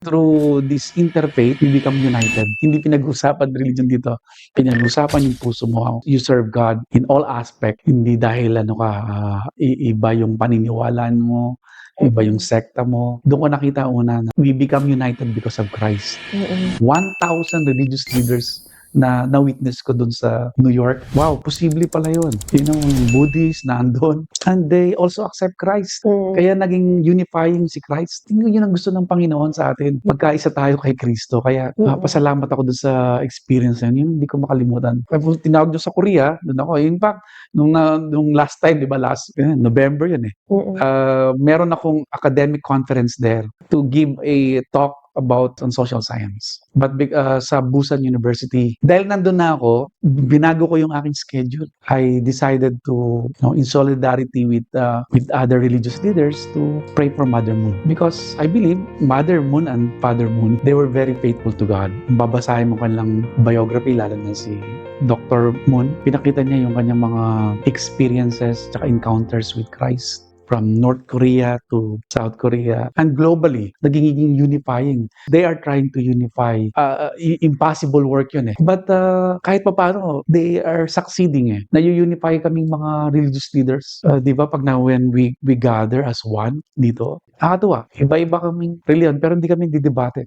Through this interfaith, we become united. Hindi pinag-usapan religion dito. Pinag-usapan yung puso mo. You serve God in all aspect. Hindi dahil iba yung paniniwalaan mo, iba yung sekta mo. Doon ko nakita una na we become united because of Christ. 1,000 religious leaders na na-witness ko dun sa New York. Wow, posible pala yun. Yung Buddhist nandun. And they also accept Christ. Kaya naging unifying si Christ. Tingnan yun ang gusto ng Panginoon sa atin. Magkaisa tayo kay Kristo. Kaya pasalamat ako dun sa experience na yun. Yun hindi ko makalimutan. Kaya tinawag doon sa Korea, dun ako. In fact, nung last time, di ba, November yun eh. Meron akong academic conference there to give a talk about on social science. But sa Busan University, dahil nandun na ako, binago ko yung aking schedule. I decided to, in solidarity with other religious leaders, to pray for Mother Moon. Because I believe Mother Moon and Father Moon, they were very faithful to God. Babasahin mo kanilang biography, lalo na si Dr. Moon, pinakita niya yung kanyang mga experiences at encounters with Christ. From North Korea to South Korea and globally, naging unifying. They are trying to unify. Impossible work yun eh. But kahit pa paano, they are succeeding eh. Nayu-unify kaming mga religious leaders. Di ba pag when we gather as one dito, nakakatuwa. Iba-iba kaming reliyon pero hindi kami didebate.